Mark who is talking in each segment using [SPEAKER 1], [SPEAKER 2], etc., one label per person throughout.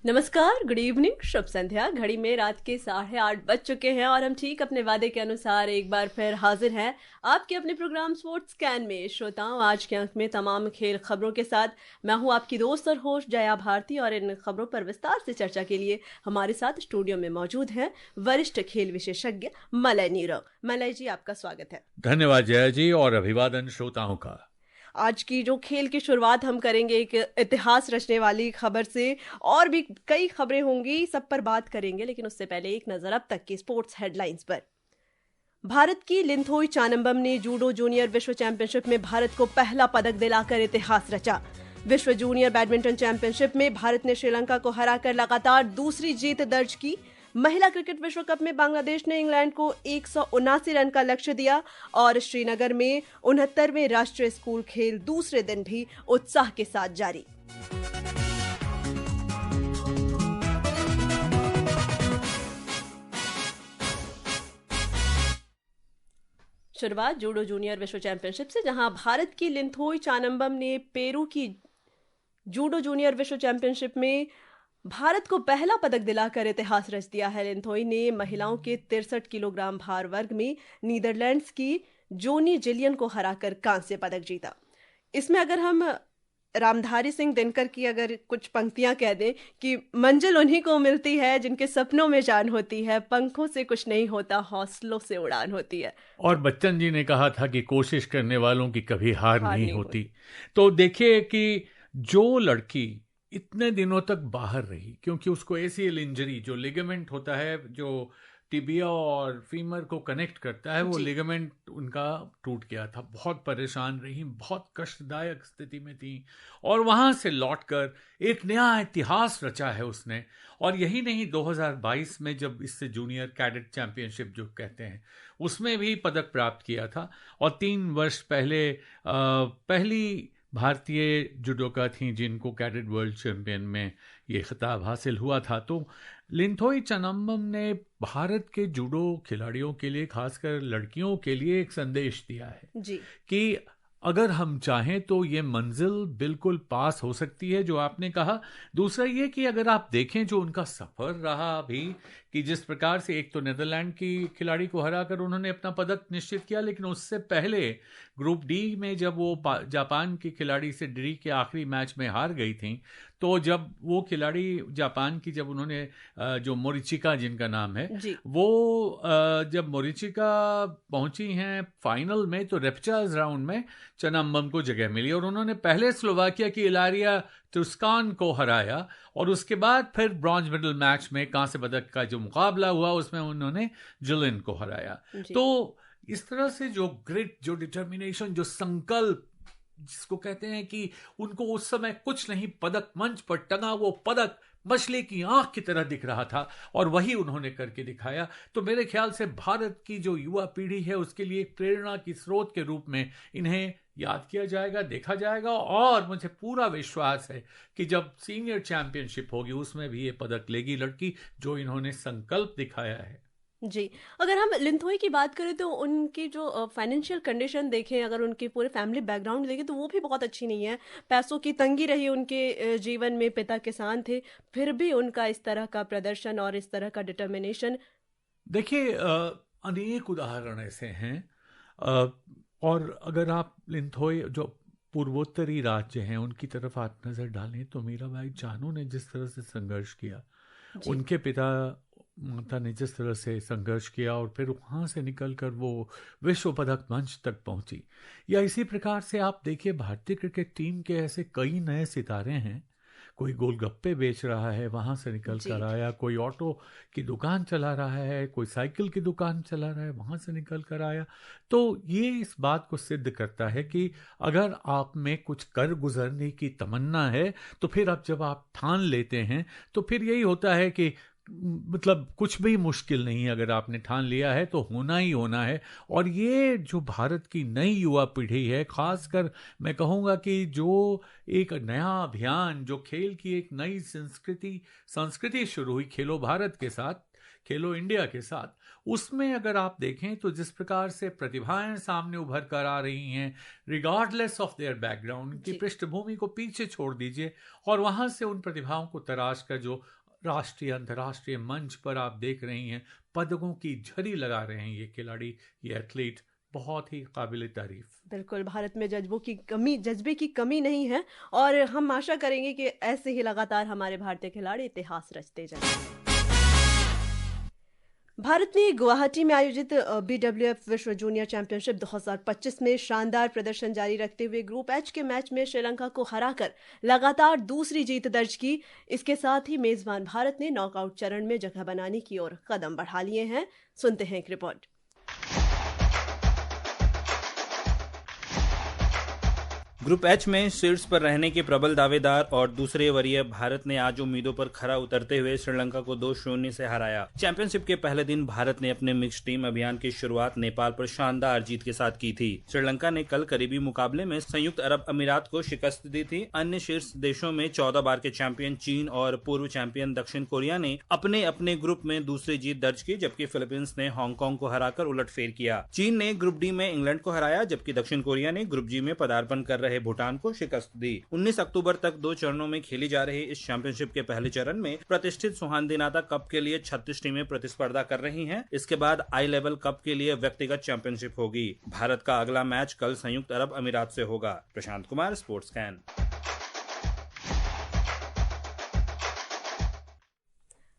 [SPEAKER 1] नमस्कार, good evening, शुभ संध्या। घड़ी में रात के 8:30 बज चुके हैं और हम ठीक अपने वादे के अनुसार एक बार फिर हाजिर हैं आपके अपने प्रोग्राम स्पोर्ट्स कैन में। श्रोताओं, आज के अंक में तमाम खेल खबरों के साथ मैं हूं आपकी दोस्त और होस्ट जया भारती, और इन खबरों पर विस्तार से चर्चा के लिए हमारे साथ स्टूडियो में मौजूद हैं वरिष्ठ खेल विशेषज्ञ मलय नीरव। मलय जी, आपका स्वागत है।
[SPEAKER 2] धन्यवाद जया जी, और अभिवादन श्रोताओं का।
[SPEAKER 1] आज की जो खेल की शुरुआत हम करेंगे एक इतिहास रचने वाली खबर से, और भी कई खबरें होंगी, सब पर बात करेंगे, लेकिन उससे पहले एक नजर अब तक की स्पोर्ट्स हेडलाइंस पर। भारत की लिंथोई चानम्बम ने जूडो जूनियर विश्व चैंपियनशिप में भारत को पहला पदक दिलाकर इतिहास रचा। विश्व जूनियर बैडमिंटन चैंपियनशिप में भारत ने श्रीलंका को हराकर लगातार दूसरी जीत दर्ज की। महिला क्रिकेट विश्व कप में बांग्लादेश ने इंग्लैंड को 179 रन का लक्ष्य दिया, और श्रीनगर में 69वें राष्ट्रीय स्कूल खेल दूसरे दिन भी उत्साह के साथ जारी। शुरुआत जूडो जूनियर विश्व चैंपियनशिप से, जहां भारत की लिंथोई चानम्बम ने पेरू की जूडो जूनियर विश्व चैंपियनशिप में भारत को पहला पदक दिलाकर इतिहास रच दिया है। लिंथोई ने महिलाओं के 63 किलोग्राम भार वर्ग में नीदरलैंड्स की जोनी जिलियन को हराकर कांस्य पदक जीता। इसमें अगर हम रामधारी सिंह दिनकर की अगर कुछ पंक्तियां कह दें कि मंजिल उन्हीं को मिलती है जिनके सपनों में जान होती है, पंखों से कुछ नहीं होता, हौसलों से उड़ान होती है।
[SPEAKER 2] और बच्चन जी ने कहा था कि कोशिश करने वालों की कभी हार नहीं
[SPEAKER 1] नहीं
[SPEAKER 2] होती। तो देखिए कि जो लड़की इतने दिनों तक बाहर रही, क्योंकि उसको एसीएल इंजरी, जो लिगामेंट होता है जो टिबिया और फीमर को कनेक्ट करता है, वो
[SPEAKER 1] जी।
[SPEAKER 2] लिगामेंट उनका टूट गया था। बहुत परेशान रही, बहुत कष्टदायक स्थिति में थी, और वहां से लौटकर एक नया इतिहास रचा है उसने। और यही नहीं, 2022 में जब इससे जूनियर कैडेट चैंपियनशिप जो कहते हैं, उसमें भी पदक प्राप्त किया था। और 3 वर्ष पहले पहली भारतीय जुडोका थी जिनको कैडेट वर्ल्ड चैंपियन में ये खिताब हासिल हुआ था। तो लिंथोई चनम्बम ने भारत के जूडो खिलाड़ियों के लिए, खासकर लड़कियों के लिए, एक संदेश दिया है
[SPEAKER 1] जी।
[SPEAKER 2] कि अगर हम चाहें तो ये मंजिल बिल्कुल पास हो सकती है, जो आपने कहा। दूसरा ये कि अगर आप देखें जो उनका सफर रहा अभी, कि जिस प्रकार से एक तो नीदरलैंड की खिलाड़ी को हराकर उन्होंने अपना पदक निश्चित किया, लेकिन उससे पहले ग्रुप डी में जब वो जापान की खिलाड़ी से डी के आखिरी मैच में हार गई थी, तो जब वो खिलाड़ी जापान की, जब उन्होंने जो मोरिचिका जिनका नाम है,
[SPEAKER 1] जी।
[SPEAKER 2] वो जब मोरिचिका पहुंची हैं फाइनल में, तो रेपचार्ज राउंड में चनम्बम को जगह मिली, और उन्होंने पहले स्लोवाकिया की इलारिया तुस्कान को हराया, और उसके बाद फिर ब्रॉन्ज मेडल मैच में कांस्य पदक का जो मुकाबला हुआ उसमें उन्होंने जिलिन को हराया। तो इस तरह से जो ग्रिट, जो डिटर्मिनेशन, जो संकल्प, जिसको कहते हैं कि उनको उस समय कुछ नहीं, पदक मंच पर टंगा वो पदक मछली की आंख की तरह दिख रहा था, और वही उन्होंने करके दिखाया। तो मेरे ख्याल से भारत की जो युवा पीढ़ी है उसके लिए एक प्रेरणा की स्रोत के रूप में इन्हें याद किया जाएगा, देखा जाएगा। और मुझे पूरा विश्वास है कि जब सीनियर चैंपियनशिप होगी उसमें भी ये पदक लेगी लड़की, जो इन्होंने संकल्प दिखाया है।
[SPEAKER 1] जी। अगर हम लिंथोई की बात करें तो उनकी जो फाइनेंशियल कंडीशन देखें, अगर उनके पूरे फैमिली बैकग्राउंड देखें, तो वो भी बहुत अच्छी नहीं है। पैसों की तंगी रही उनके जीवन में, पिता किसान थे, फिर भी उनका इस तरह का प्रदर्शन और इस तरह का डिटर्मिनेशन।
[SPEAKER 2] देखिए, अनेक उदाहरण ऐसे हैं। अ, और अगर आप लिंथोई, जो पूर्वोत्तरी राज्य हैं, उनकी तरफ आप नज़र डालें, तो मीराबाई चानू ने जिस तरह से संघर्ष किया,
[SPEAKER 1] जी।
[SPEAKER 2] उनके पिता माता ने जिस तरह से संघर्ष किया, और फिर वहाँ से निकलकर वो विश्व पदक मंच तक पहुंची, या इसी प्रकार से आप देखिए भारतीय क्रिकेट टीम के ऐसे कई नए सितारे हैं। कोई गोलगप्पे बेच रहा है, वहाँ से निकल
[SPEAKER 1] जी।
[SPEAKER 2] कर आया, कोई ऑटो की दुकान चला रहा है, कोई साइकिल की दुकान चला रहा है, वहाँ से निकल कर आया। तो ये इस बात को सिद्ध करता है कि अगर आप में कुछ कर गुजरने की तमन्ना है, तो फिर अब जब आप ठान लेते हैं, तो फिर यही होता है कि मतलब कुछ भी मुश्किल नहीं है, अगर आपने ठान लिया है तो होना ही होना है। और ये जो भारत की नई युवा पीढ़ी है, खासकर मैं कहूँगा कि जो एक नया अभियान, जो खेल की एक नई संस्कृति शुरू हुई खेलो भारत के साथ, खेलो इंडिया के साथ, उसमें अगर आप देखें तो जिस प्रकार से प्रतिभाएं सामने उभर कर आ रही हैं, रिगार्डलेस ऑफ देयर बैकग्राउंड, की पृष्ठभूमि को पीछे छोड़ दीजिए और वहां से उन प्रतिभाओं को तराश कर जो राष्ट्रीय अंतर्राष्ट्रीय मंच पर आप देख रही हैं, पदकों की झड़ी लगा रहे हैं ये खिलाड़ी, ये एथलीट, बहुत ही काबिल तारीफ।
[SPEAKER 1] बिल्कुल, भारत में जज्बे की कमी नहीं है और हम आशा करेंगे कि ऐसे ही लगातार हमारे भारतीय खिलाड़ी इतिहास रचते जाएं। भारत ने गुवाहाटी में आयोजित BWF विश्व जूनियर चैंपियनशिप 2025 में शानदार प्रदर्शन जारी रखते हुए ग्रुप एच के मैच में श्रीलंका को हराकर लगातार दूसरी जीत दर्ज की। इसके साथ ही मेजबान भारत ने नॉकआउट चरण में जगह बनाने की ओर कदम बढ़ा लिए हैं। सुनते हैं एक रिपोर्ट।
[SPEAKER 3] ग्रुप एच में शीर्ष पर रहने के प्रबल दावेदार और दूसरे वरीय भारत ने आज उम्मीदों पर खरा उतरते हुए श्रीलंका को 2-0 से हराया। चैंपियनशिप के पहले दिन भारत ने अपने मिक्स्ड टीम अभियान की शुरुआत नेपाल पर शानदार जीत के साथ की थी। श्रीलंका ने कल करीबी मुकाबले में संयुक्त अरब अमीरात को शिकस्त दी थी। अन्य शीर्ष देशों में 14 बार के चैंपियन चीन और पूर्व चैंपियन दक्षिण कोरिया ने अपने अपने ग्रुप में दूसरी जीत दर्ज की, जबकि फिलीपींस ने हांगकांग को हराकर उलटफेर किया। चीन ने ग्रुप डी में इंग्लैंड को हराया, जबकि दक्षिण कोरिया ने ग्रुप जी में पदार्पण कर रहे भूटान को शिकस्त दी। 19 अक्टूबर तक 2 चरणों में खेली जा रही इस चैंपियनशिप के पहले चरण में प्रतिष्ठित सुहानदिनाता कप के लिए 36 टीमें प्रतिस्पर्धा कर रही हैं। इसके बाद आई लेवल कप के लिए व्यक्तिगत चैंपियनशिप होगी। भारत का अगला मैच कल संयुक्त अरब अमीरात से होगा। Prashant Kumar, sports can.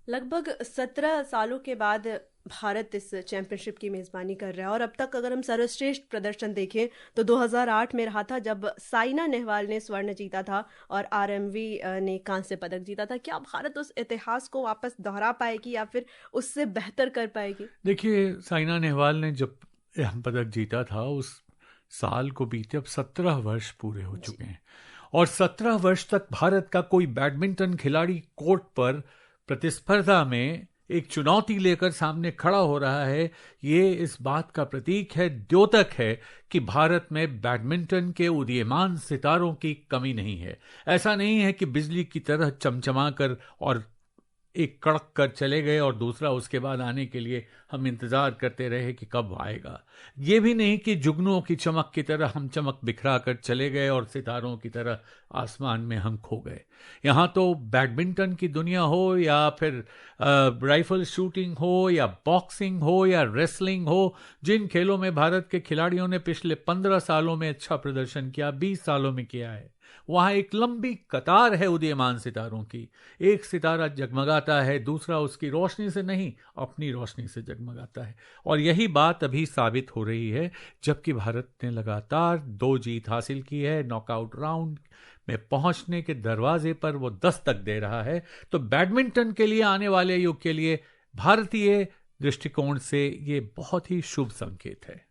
[SPEAKER 1] लगभग 17 सालों के बाद भारत इस चैंपियनशिप की मेज़बानी कर रहा है और अब तक अगर हम सर्वश्रेष्ठ प्रदर्शन देखें तो 2008 में रहा था, जब साइना नेहवाल ने स्वर्ण जीता था और RMV ने कांस्य पदक जीता था। क्या भारत उस इतिहास को वापस दोहरा पाएगी या फिर उससे बेहतर कर पाएगी?
[SPEAKER 2] देखिए, साइना नेहवाल ने जब पदक जीता था उस साल को बीते अब 17 वर्ष पूरे हो चुके हैं और 17 वर्ष तक भारत का कोई बैडमिंटन खिलाड़ी कोर्ट पर प्रतिस्पर्धा में एक चुनौती लेकर सामने खड़ा हो रहा है। ये इस बात का प्रतीक है, द्योतक है कि भारत में बैडमिंटन के उदीयमान सितारों की कमी नहीं है। ऐसा नहीं है कि बिजली की तरह चमचमा कर और एक कड़क कर चले गए और दूसरा उसके बाद आने के लिए हम इंतजार करते रहे कि कब आएगा। ये भी नहीं कि जुगनुओं की चमक की तरह हम चमक बिखरा कर चले गए और सितारों की तरह आसमान में हम खो गए। यहाँ तो बैडमिंटन की दुनिया हो या फिर राइफल शूटिंग हो या बॉक्सिंग हो या रेसलिंग हो, जिन खेलों में भारत के खिलाड़ियों ने पिछले 15 सालों में अच्छा प्रदर्शन किया, 20 सालों में किया है, वहां एक लंबी कतार है उदीयमान सितारों की। एक सितारा जगमगाता है, दूसरा उसकी रोशनी से नहीं अपनी रोशनी से जगमगाता है। और यही बात अभी साबित हो रही है, जबकि भारत ने लगातार 2 जीत हासिल की है, नॉकआउट राउंड में पहुंचने के दरवाजे पर वो दस्तक दे रहा है। तो बैडमिंटन के लिए आने वाले युग के लिए भारतीय दृष्टिकोण से ये बहुत ही शुभ संकेत है।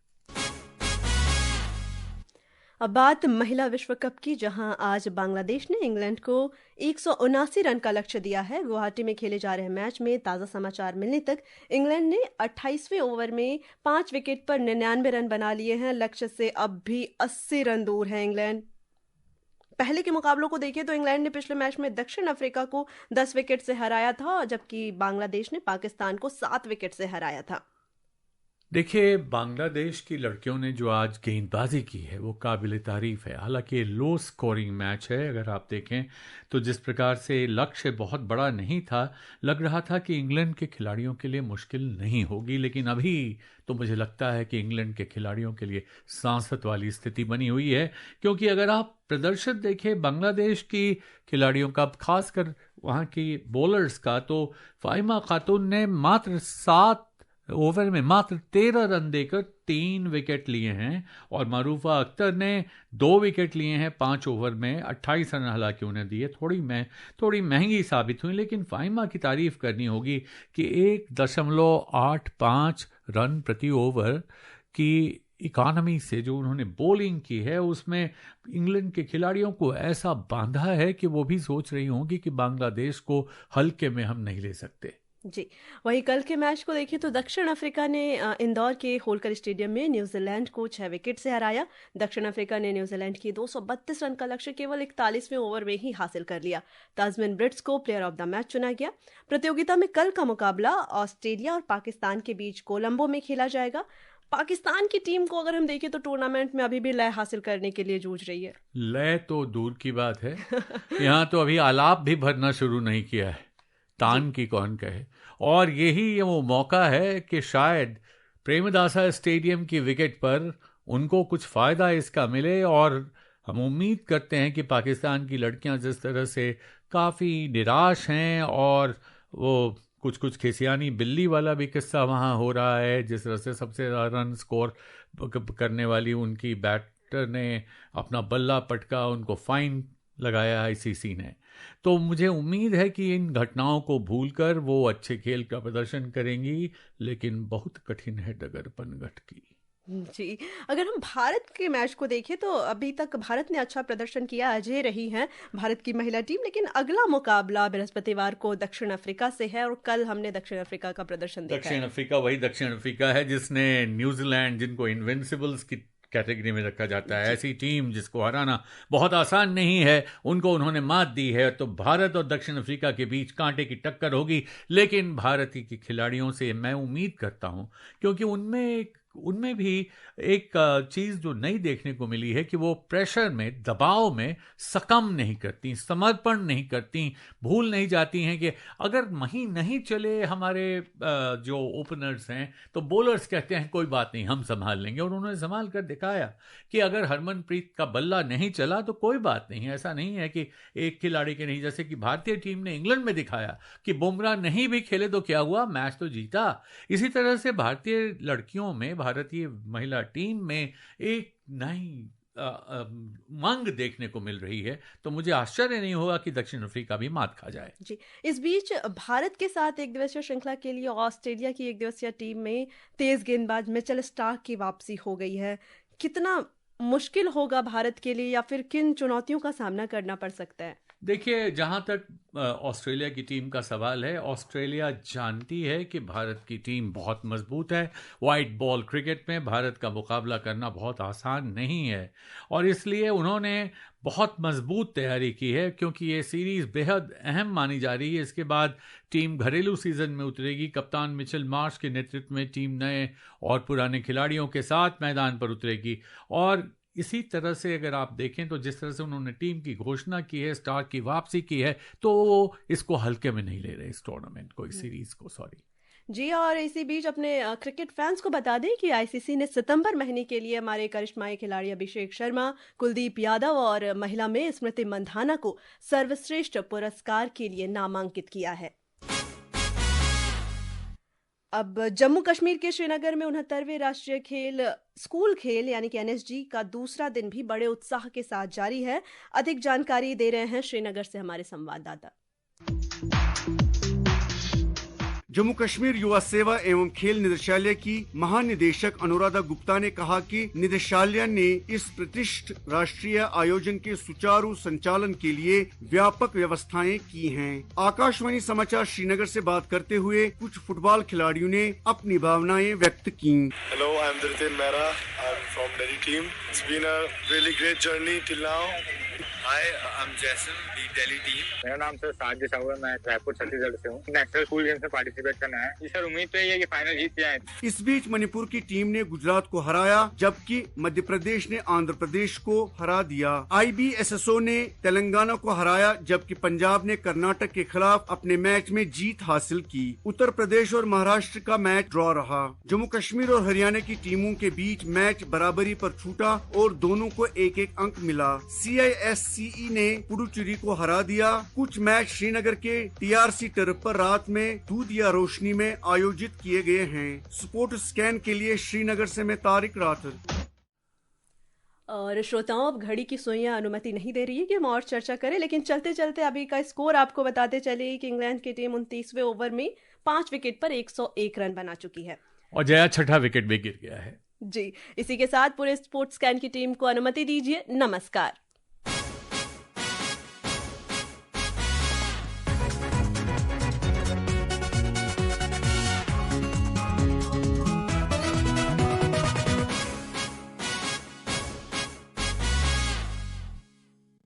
[SPEAKER 1] अब बात महिला विश्व कप की, जहां आज बांग्लादेश ने इंग्लैंड को 179 रन का लक्ष्य दिया है। गुवाहाटी में खेले जा रहे मैच में ताज़ा समाचार मिलने तक इंग्लैंड ने 28वें ओवर में 5 विकेट पर 99 रन बना लिए हैं। लक्ष्य से अब भी 80 रन दूर है इंग्लैंड। पहले के मुकाबलों को देखें तो इंग्लैंड ने पिछले मैच में दक्षिण अफ्रीका को 10 विकेट से हराया था, जबकि बांग्लादेश ने पाकिस्तान को 7 विकेट से हराया था।
[SPEAKER 2] देखिए, बांग्लादेश की लड़कियों ने जो आज गेंदबाजी की है वो काबिल तारीफ है। हालांकि लो स्कोरिंग मैच है। अगर आप देखें तो जिस प्रकार से लक्ष्य बहुत बड़ा नहीं था, लग रहा था कि इंग्लैंड के खिलाड़ियों के लिए मुश्किल नहीं होगी, लेकिन अभी तो मुझे लगता है कि इंग्लैंड के खिलाड़ियों के लिए सांसत वाली स्थिति बनी हुई है। क्योंकि अगर आप प्रदर्शन देखें बांग्लादेश की खिलाड़ियों का, खासकर वहाँ की बॉलर्स का, तो फाहिमा खातून ने मात्र 7 ओवर में मात्र 13 रन देकर 3 विकेट लिए हैं और मारूफा अख्तर ने 2 विकेट लिए हैं 5 ओवर में, 28 रन हालांकि उन्हें दिए। थोड़ी महंगी साबित हुई, लेकिन फाहिमा की तारीफ करनी होगी कि 1.85 रन प्रति ओवर की इकॉनमी से जो उन्होंने बॉलिंग की है, उसमें इंग्लैंड के खिलाड़ियों को ऐसा बांधा है कि वो भी सोच रही होंगी कि बांग्लादेश को हल्के में हम नहीं ले सकते।
[SPEAKER 1] जी। वहीं कल के मैच को देखें तो दक्षिण अफ्रीका ने इंदौर के होलकर स्टेडियम में न्यूजीलैंड को 6 विकेट से हराया। दक्षिण अफ्रीका ने न्यूजीलैंड की 232 रन का लक्ष्य केवल 41वें ओवर में ही हासिल कर लिया। ताजमिन ब्रिट्स को प्लेयर ऑफ द मैच चुना गया। प्रतियोगिता में कल का मुकाबला ऑस्ट्रेलिया और पाकिस्तान के बीच कोलंबो में खेला जाएगा। पाकिस्तान की टीम को अगर हम देखें तो टूर्नामेंट में अभी भी लय हासिल करने के लिए जूझ रही है।
[SPEAKER 2] लय तो दूर की बात है, यहाँ तो अभी आलाप भी भरना शुरू नहीं किया है, तान की कौन कहे। और यही वो मौका है कि शायद प्रेमदासा स्टेडियम की विकेट पर उनको कुछ फ़ायदा इसका मिले। और हम उम्मीद करते हैं कि पाकिस्तान की लड़कियां जिस तरह से काफ़ी निराश हैं, और वो कुछ कुछ खिसियानी बिल्ली वाला भी किस्सा वहाँ हो रहा है, जिस तरह से सबसे ज़्यादा रन स्कोर करने वाली उनकी बैटर ने अपना बल्ला पटका, उनको फाइन लगाया आईसीसी ने। तो मुझे उम्मीद है कि इन घटनाओं को भूलकर वो अच्छे खेल का प्रदर्शन करेंगी, लेकिन बहुत कठिन है डगर पनघट की।
[SPEAKER 1] जी। अगर हम भारत के मैच को देखें तो अभी तक भारत ने अच्छा प्रदर्शन किया, अजय रही है भारत की महिला टीम, लेकिन अगला मुकाबला बृहस्पतिवार को दक्षिण अफ्रीका से है और कल हमने दक्षिण अफ्रीका का प्रदर्शन देखा
[SPEAKER 2] दक्षिण
[SPEAKER 1] है।
[SPEAKER 2] अफ्रीका वही दक्षिण अफ्रीका है जिसने न्यूजीलैंड, जिनको इनविंसिबल्स की कैटेगरी में रखा जाता है, ऐसी टीम जिसको हराना बहुत आसान नहीं है, उनको उन्होंने मात दी है। तो भारत और दक्षिण अफ्रीका के बीच कांटे की टक्कर होगी, लेकिन भारतीय के खिलाड़ियों से मैं उम्मीद करता हूं, क्योंकि उनमें भी एक चीज़ जो नई देखने को मिली है कि वो प्रेशर में, दबाव में सकम नहीं करती, समर्पण नहीं करती, भूल नहीं जाती हैं कि अगर मही नहीं चले हमारे जो ओपनर्स हैं तो बॉलर्स कहते हैं कोई बात नहीं, हम संभाल लेंगे। और उन्होंने संभाल कर दिखाया कि अगर हरमनप्रीत का बल्ला नहीं चला तो कोई बात नहीं, ऐसा नहीं है कि एक खिलाड़ी के नहीं, जैसे कि भारतीय टीम ने इंग्लैंड में दिखाया कि बुमराह नहीं भी खेले तो क्या हुआ, मैच तो जीता। इसी तरह से भारतीय लड़कियों में, भारतीय महिला टीम में एक नई मांग देखने को मिल रही है। तो मुझे आश्चर्य नहीं होगा कि दक्षिण अफ्रीका भी मात खा जाए।
[SPEAKER 1] जी। इस बीच भारत के साथ एक दिवसीय श्रृंखला के लिए ऑस्ट्रेलिया की एक दिवसीय टीम में तेज गेंदबाज मिचेल स्टार्क की वापसी हो गई है। कितना मुश्किल होगा भारत के लिए, या फिर किन चुनौतियों का सामना करना पड़ सकता है?
[SPEAKER 2] देखिए, जहाँ तक ऑस्ट्रेलिया की टीम का सवाल है, ऑस्ट्रेलिया जानती है कि भारत की टीम बहुत मजबूत है। वाइट बॉल क्रिकेट में भारत का मुकाबला करना बहुत आसान नहीं है, और इसलिए उन्होंने बहुत मजबूत तैयारी की है, क्योंकि ये सीरीज़ बेहद अहम मानी जा रही है। इसके बाद टीम घरेलू सीजन में उतरेगी। कप्तान मिचेल मार्श के नेतृत्व में टीम नए और पुराने खिलाड़ियों के साथ मैदान पर उतरेगी। और इसी तरह से अगर आप देखें तो जिस तरह से उन्होंने टीम की घोषणा की है, स्टार की वापसी की है, तो वो इसको हल्के में नहीं ले रहे, इस टूर्नामेंट को, इस सीरीज को, सॉरी।
[SPEAKER 1] जी। और इसी बीच अपने क्रिकेट फैंस को बता दें कि आईसीसी ने सितंबर महीने के लिए हमारे करिश्माई खिलाड़ी अभिषेक शर्मा, कुलदीप यादव और महिला में स्मृति मंधाना को सर्वश्रेष्ठ पुरस्कार के लिए नामांकित किया है। अब जम्मू कश्मीर के श्रीनगर में 69वें राष्ट्रीय स्कूल खेल यानी कि एनएसजी का दूसरा दिन भी बड़े उत्साह के साथ जारी है। अधिक जानकारी दे रहे हैं श्रीनगर से हमारे संवाददाता।
[SPEAKER 4] जम्मू कश्मीर युवा सेवा एवं खेल निदेशालय की महानिदेशक अनुराधा गुप्ता ने कहा कि निदेशालय ने इस प्रतिष्ठित राष्ट्रीय आयोजन के सुचारू संचालन के लिए व्यापक व्यवस्थाएं की हैं। आकाशवाणी समाचार श्रीनगर से बात करते हुए कुछ फुटबॉल खिलाड़ियों ने अपनी भावनाएं व्यक्त की।
[SPEAKER 5] Hello, I am Dilten Mehra, I am from Delhi team. It's been a really great journey till now.
[SPEAKER 6] Hi, I am Jason, the Delhi team.
[SPEAKER 7] मेरा नाम सर साजिद साहू है, मैं रायपुर छत्तीसगढ़ से हूँ। नेशनल स्कूल गेम्स में पार्टिसिपेट करना है जी सर। उम्मीद तो ये है कि फाइनल जीत जाए।
[SPEAKER 4] इस बीच मणिपुर की टीम ने गुजरात को हराया, जबकि मध्य प्रदेश ने आंध्र प्रदेश को हरा दिया। IBSSO ने तेलंगाना को हराया, जबकि पंजाब ने कर्नाटक के खिलाफ अपने मैच में जीत हासिल की। उत्तर प्रदेश और महाराष्ट्र का मैच ड्रॉ रहा। जम्मू कश्मीर और हरियाणा की टीमों के बीच मैच बराबरी पर छूटा और दोनों को एक एक अंक मिला। CISCE ने पुडुचेरी को हरा दिया। कुछ मैच श्रीनगर के TRC टर्फ पर रात में दूध या रोशनी में आयोजित किए गए हैं। स्पोर्ट स्कैन के लिए श्रीनगर से मैं तारिक राठौर।
[SPEAKER 1] और श्रोताओं, अब घड़ी की सुइयां अनुमति नहीं दे रही है कि हम और चर्चा करें, लेकिन चलते चलते अभी का स्कोर आपको बताते चले कि इंग्लैंड की टीम 29वें ओवर में 5 विकेट पर 101 रन बना चुकी है
[SPEAKER 2] और जया छठा विकेट भी गिर गया है।
[SPEAKER 1] जी। इसी के साथ पूरे स्पोर्ट्स स्कैन की टीम को अनुमति दीजिए। नमस्कार।